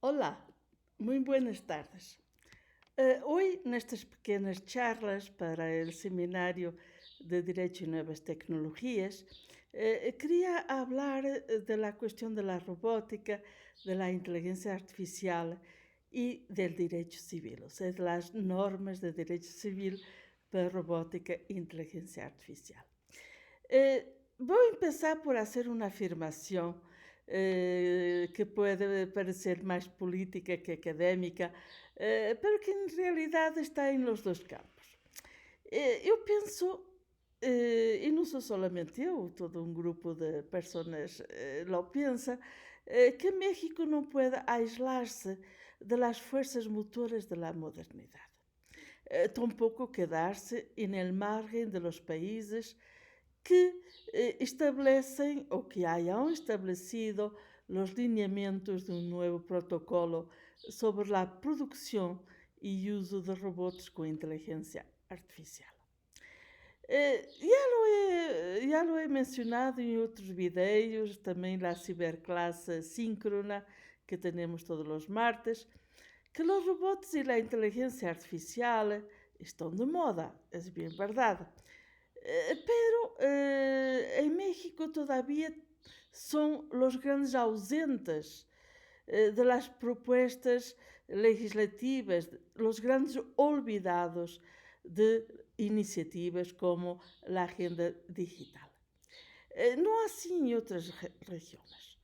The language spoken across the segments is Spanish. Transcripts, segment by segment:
Olá, muito buenas tardes. Hoy, nestas pequenas charlas para el Seminario de Derecho y Nuevas Tecnologías, quería hablar de la cuestión de la robótica, de la inteligencia artificial y del derecho civil, o sea, de las normas de derecho civil para robótica e inteligencia artificial. Vou empezar por hacer una afirmación que puede parecer más política que académica, pero que en realidad está en los dos campos. Eu penso, e não sou solamente eu, todo um grupo de pessoas lo pensa, que México não pode aislar-se de las fuerzas motoras de la modernidad. Tampouco quedar-se en el margen de los países que estabelecem ou que hayan establecido os lineamentos de um novo protocolo sobre a produção e uso de robôs com inteligência artificial. Ya lo he mencionado em outros vídeos, também a ciberclasse síncrona que temos todos os martes, que os robôs e a inteligência artificial estão de moda, é bem verdade. Pero en México todavía son los grandes ausentes de las propuestas legislativas, los grandes olvidados de iniciativas como la agenda digital. No así en otras regiones.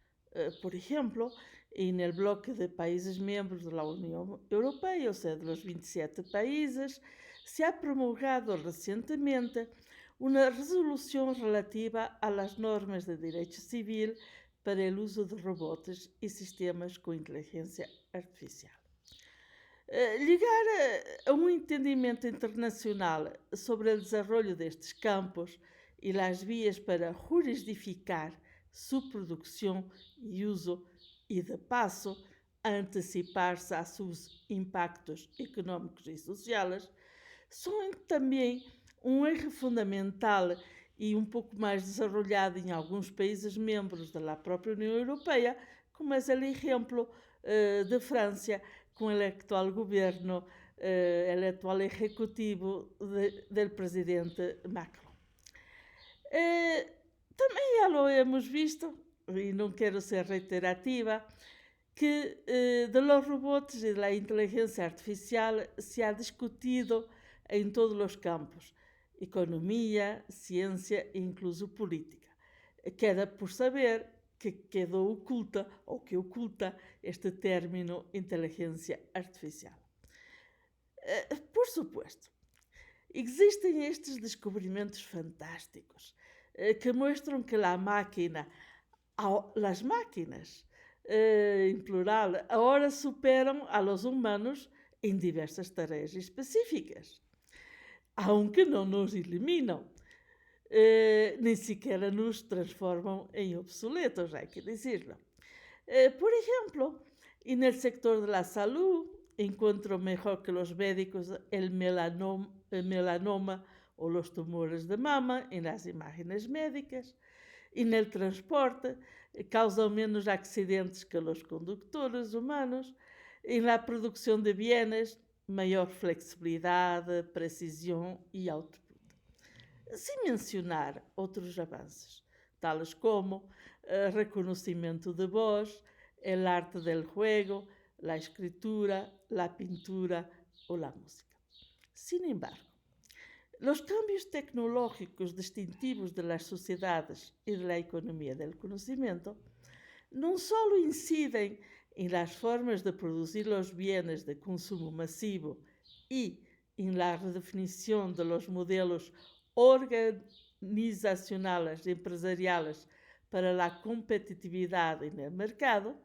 Por ejemplo, en el bloque de países miembros de la Unión Europea, o sea, de los 27 países, se ha promulgado recientemente una resolución relativa a las normas de derecho civil para el uso de robots y sistemas con inteligencia artificial. Llegar a un entendimiento internacional sobre el desarrollo de estos campos y las vías para jurisdificar su producción y uso y, de paso, anticiparse a sus impactos económicos y sociales, son também um eje fundamental e um pouco mais desarrollado em alguns países membros da própria União Europeia, como é o exemplo de França, com o atual governo, o atual executivo do presidente Macron. Também já lo hemos visto, e não quero ser reiterativa, que de los robots e da inteligência artificial se ha discutido em todos os campos, economia, ciência e incluso política. Queda por saber que quedou oculta ou que oculta este término inteligência artificial. Por supuesto, existem estes descobrimentos fantásticos que mostram que a máquina, as máquinas, em plural, agora superam a los humanos em diversas tarefas específicas, aunque não nos eliminam, nem sequer nos transformam em obsoletos, hay que decirlo. Por ejemplo, en el sector de la salud, encuentro mejor que los médicos el melanoma o los tumores de mama en las imágenes médicas. En el transporte, causan menos accidentes que los conductores humanos. En la producción de bienes, mayor flexibilidade, precisão e output. Sem mencionar outros avanços, tales como reconhecimento de voz, el arte del juego, la escritura, la pintura o la música. Sin embargo, los cambios tecnológicos distintivos de las sociedades y de la economía del conocimiento no solo inciden en las formas de producir los bienes de consumo masivo y en la redefinición de los modelos organizacionales y empresariales para la competitividad en el mercado,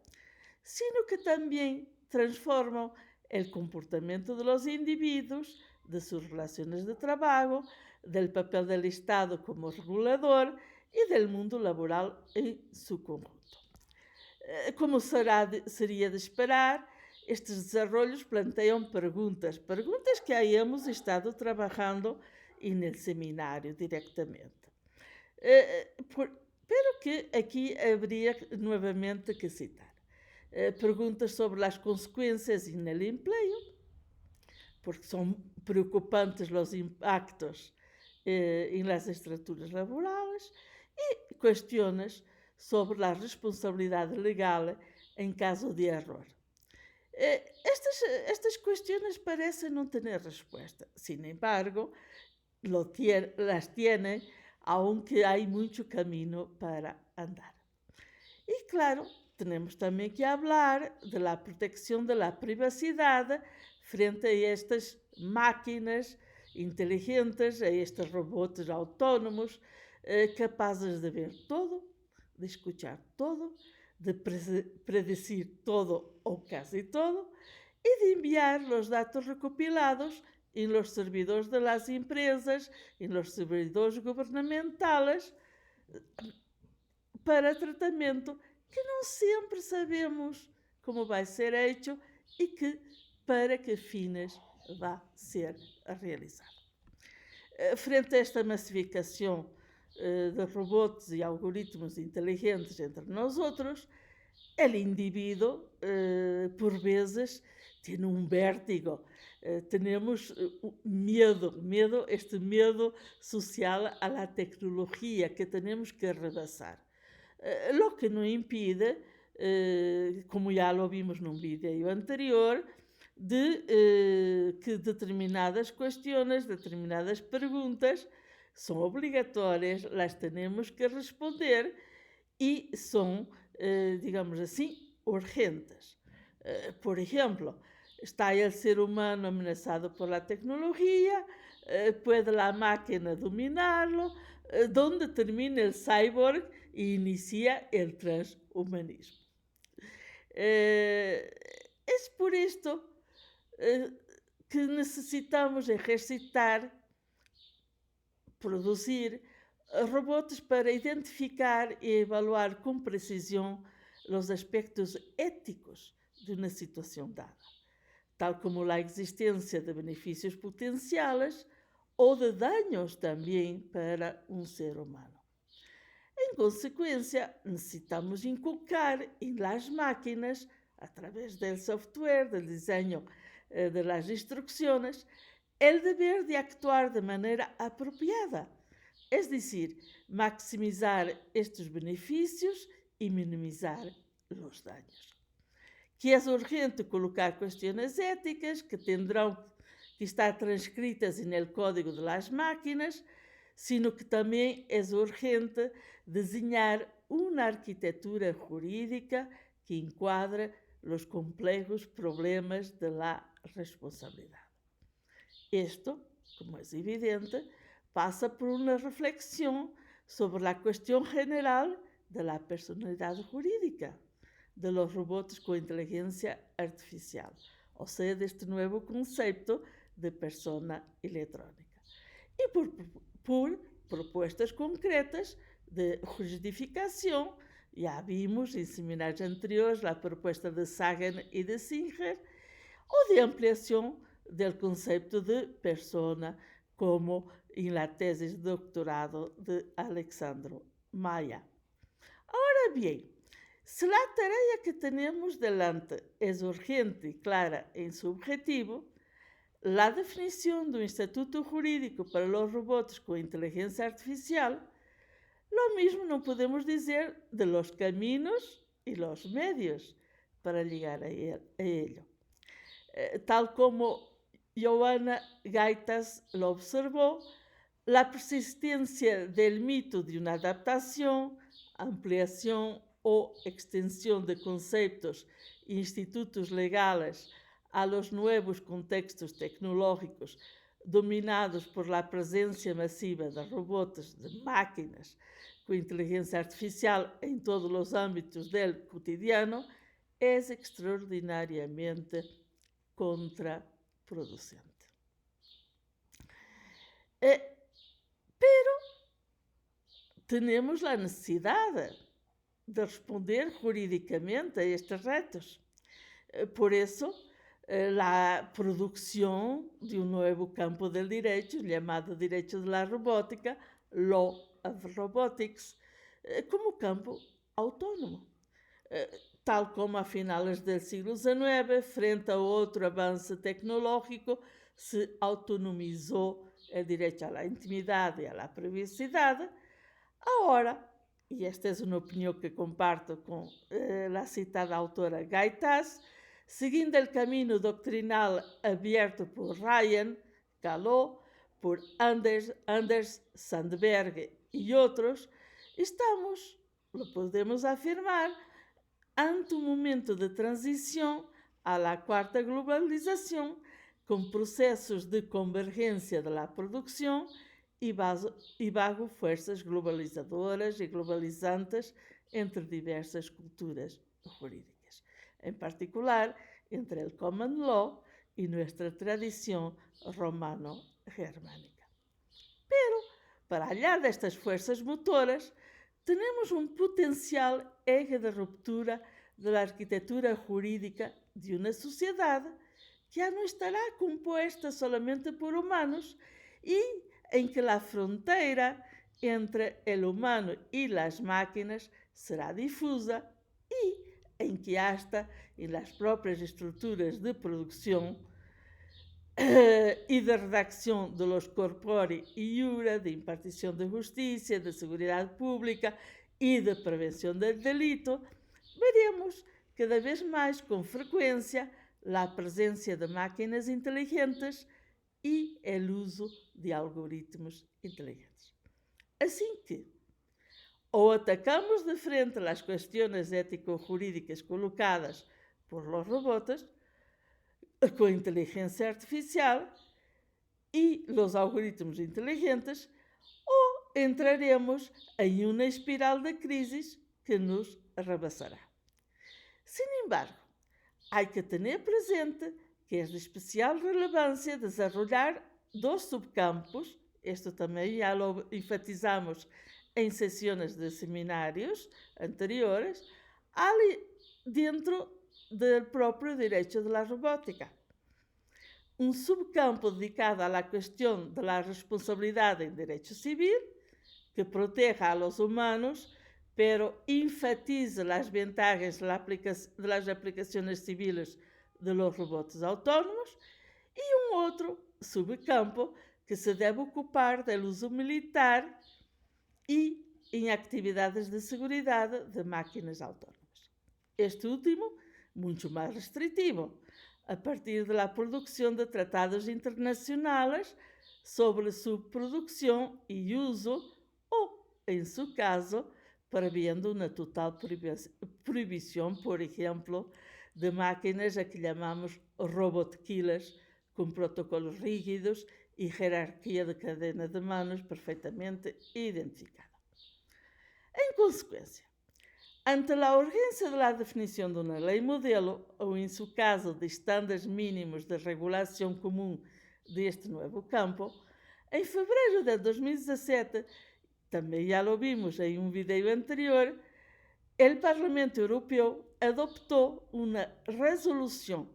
sino que también transforman el comportamiento de los individuos, de sus relaciones de trabajo, del papel del Estado como regulador y del mundo laboral en su conjunto. Como seria de esperar, estes desarrollos planteam perguntas que hayamos estado trabalhando no seminário diretamente. Pero que aqui haveria novamente que citar. preguntas sobre las consecuencias en el empleo, porque son preocupantes los impactos en las estructuras laborales, y cuestiones sobre la responsabilidad legal en caso de error. Estas cuestiones parecen no tener respuesta. Sin embargo, las tienen, aunque hay mucho camino para andar. Y claro, tenemos también que hablar de la protección de la privacidad frente a estas máquinas inteligentes, a estes robots autónomos, capazes de ver todo, de escuchar todo, de predecir todo o casi todo, y de enviar los datos recopilados en los servidores de las empresas, en los servidores gubernamentales, para tratamento que não sempre sabemos como vai ser feito e para que fins vai ser realizado. Frente a esta massificação de robôs e algoritmos inteligentes entre nós outros, o indivíduo, por vezes, tem vértigo. Temos medo, este medo social à tecnologia que temos que rebaixar. Lo que não impide, como já lo vimos num vídeo anterior, de que determinadas questões, determinadas perguntas são obrigatórias, las temos que responder e são, digamos assim, urgentes. Por exemplo, está o ser humano ameaçado por la tecnologia, pode a máquina dominarlo, donde termina el cyborg e inicia el transhumanismo. Es por esto que necesitamos ejercitar, producir robots para identificar e evaluar com precisão os aspectos éticos de uma situação dada, tal como a existência de benefícios potenciais ou de daños também para ser humano. Em consequência, necessitamos inculcar em las máquinas, a través del software, del diseño de las instrucciones, el deber de actuar de maneira apropriada, es decir, maximizar estes benefícios e minimizar os daños. Que é urgente colocar questões éticas que tendrão que estar transcritas en el código de las máquinas, sino que también es urgente diseñar una arquitectura jurídica que encuadre los complejos problemas de la responsabilidad. Esto, como es evidente, pasa por una reflexión sobre la cuestión general de la personalidad jurídica de los robots con inteligencia artificial, o sea, de este nuevo concepto de persona electrónica. E por propostas concretas de justificação, já vimos em seminários anteriores a proposta de Sagan e de Singer, ou de ampliação do conceito de persona, como em la tese de doutorado de Alexandro Maia. Ahora bien, se a tarefa que temos delante é urgente e clara em seu objetivo, la definición de un estatuto jurídico para los robots con inteligencia artificial, lo mismo no podemos decir de los caminos y los medios para llegar a ello. Tal como Johanna Gaitas lo observó, la persistencia del mito de una adaptación, ampliación o extensión de conceptos e institutos legales a los nuevos contextos tecnológicos dominados por la presencia masiva de robots, de máquinas con inteligencia artificial en todos los ámbitos del cotidiano, es extraordinariamente contraproducente. Pero tenemos la necesidad de responder jurídicamente a estes retos. Por eso, la producción de un nuevo campo del derecho llamado Derecho de la Robótica, Law of Robotics, como campo autónomo, tal como a finales del siglo XIX, frente a otro avance tecnológico, se autonomizó el derecho a la intimidad y a la privacidad. Ahora, y esta es una opinión que comparto con la citada autora Gaitas, siguiendo el camino doctrinal abierto por Ryan, Caló, por Anders Sandberg y otros, estamos, lo podemos afirmar, ante un momento de transición a la cuarta globalización, con procesos de convergencia de la producción y bajo fuerzas globalizadoras y globalizantes entre diversas culturas jurídicas, en particular entre el common law y nuestra tradición romano-germánica. Pero, para allá destas fuerzas motoras, tenemos un potencial eje de ruptura de la arquitectura jurídica de una sociedad que ya no estará compuesta solamente por humanos y en que la frontera entre el humano y las máquinas será difusa y en que hasta en las propias estructuras de producción y de redacción de los corpori iura, de impartición de justicia, de seguridad pública y de prevención del delito, veremos cada vez más con frecuencia la presencia de máquinas inteligentes y el uso de algoritmos inteligentes. Así que, o atacamos de frente las cuestiones ético-jurídicas colocadas por los robots, con inteligencia artificial y los algoritmos inteligentes, o entraremos en una espiral de crisis que nos rebasará. Sin embargo, hay que tener presente que es de especial relevancia desarrollar dos subcampos, esto también ya lo enfatizamos en sesiones de seminarios anteriores, dentro del propio derecho de la robótica. Un subcampo dedicado a la cuestión de la responsabilidad en derecho civil, que proteja a los humanos, pero enfatiza las ventajas de las aplicaciones civiles de los robots autónomos, y un otro subcampo que se debe ocupar del uso militar y en actividades de seguridad de máquinas autónomas. Este último, mucho más restrictivo, a partir de la producción de tratados internacionales sobre su producción y uso, o, en su caso, previendo una total prohibición, por ejemplo, de máquinas a que llamamos robot killers, con protocolos rígidos y jerarquía de cadena de manos perfectamente identificada. En consecuencia, ante la urgencia de la definición de una ley modelo, o en su caso de estándares mínimos de regulación común de este nuevo campo, en febrero de 2017, también ya lo vimos en un video anterior, el Parlamento Europeo adoptó una resolución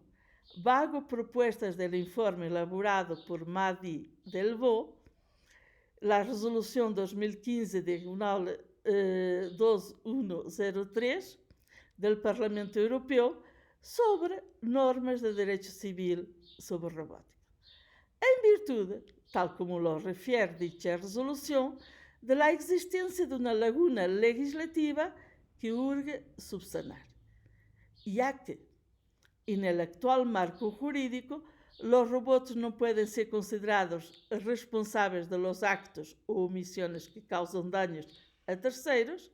bajo propuestas del informe elaborado por Madi Delvaux, la resolución 2015 diagonal 2103 del Parlamento Europeo sobre normas de derecho civil sobre robótica. En virtud, tal como lo refiere dicha resolución, de la existencia de una laguna legislativa que urge subsanar, ya que en el actual marco jurídico los robots no pueden ser considerados responsables de los actos o omisiones que causan daños a terceros,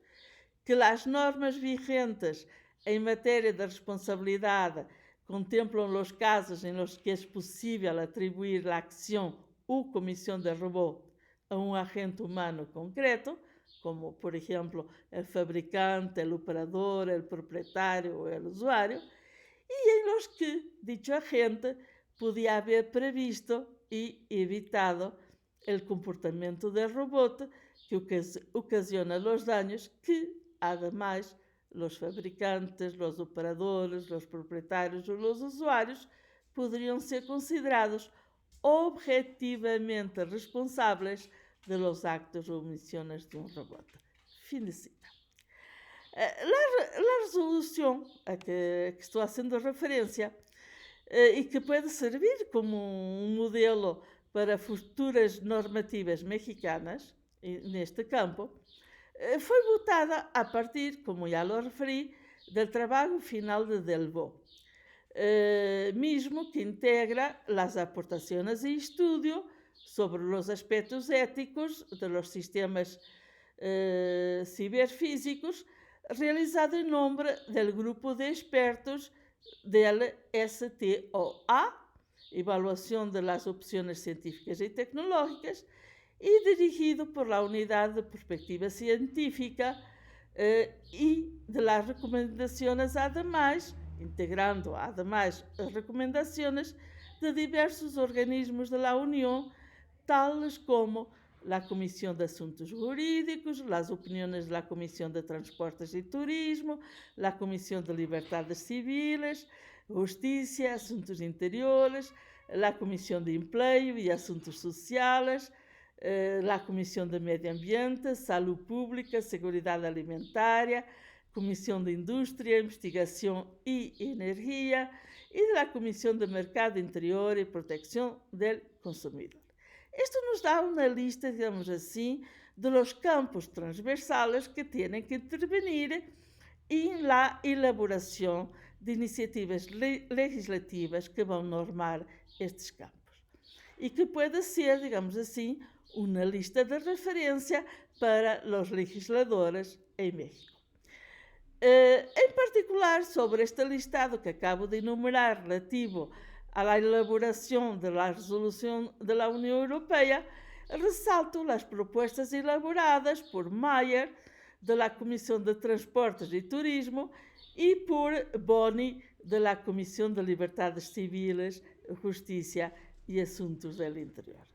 que las normas vigentes en materia de responsabilidad contemplan los casos en los que es posible atribuir la acción o comisión del robot a un agente humano concreto, como por ejemplo el fabricante, el operador, el propietario o el usuario, y en los que dicho agente podía haber previsto y evitado el comportamiento del robot que ocasiona los daños que, además, los fabricantes, los operadores, los propietarios o los usuarios podrían ser considerados objetivamente responsables de los actos o omisiones de un robot. Fin de cita. La resolución a que estou fazendo referência e que pode servir como um modelo para futuras normativas mexicanas neste campo, foi votada a partir, como já lo referi, del trabajo final de Delvaux, mismo que integra las aportaciones y estudio sobre los aspectos éticos de los sistemas ciberfísicos, realizado en nombre del grupo de expertos del STOA, Evaluación de las Opciones Científicas y Tecnológicas, y dirigido por la Unidad de Perspectiva Científica y de las recomendaciones, además, integrando además as recomendaciones de diversos organismos de la Unión, tales como la Comisión de Asuntos Jurídicos, las opiniones de la Comisión de Transportes y Turismo, la Comisión de Libertades Civiles, Justicia, Asuntos Interiores, la Comisión de Empleo y Asuntos Sociales, la Comisión de Medio Ambiente, Salud Pública, Seguridad Alimentaria, Comisión de Industria, Investigación y Energía y de la Comisión de Mercado Interior y Protección del Consumidor. Esto nos da una lista, digamos así, de los campos transversales que tienen que intervenir en la elaboración de iniciativas legislativas que vão normar estes campos. E que pode ser, digamos assim, uma lista de referência para os legisladores em México. Em particular, sobre este listado que acabo de enumerar relativo a la elaboración de la resolución de la Unión Europea, resalto las propuestas elaboradas por Mayer, de la Comisión de Transportes y Turismo, y por Boni, de la Comisión de Libertades Civiles, Justicia y Asuntos del Interior.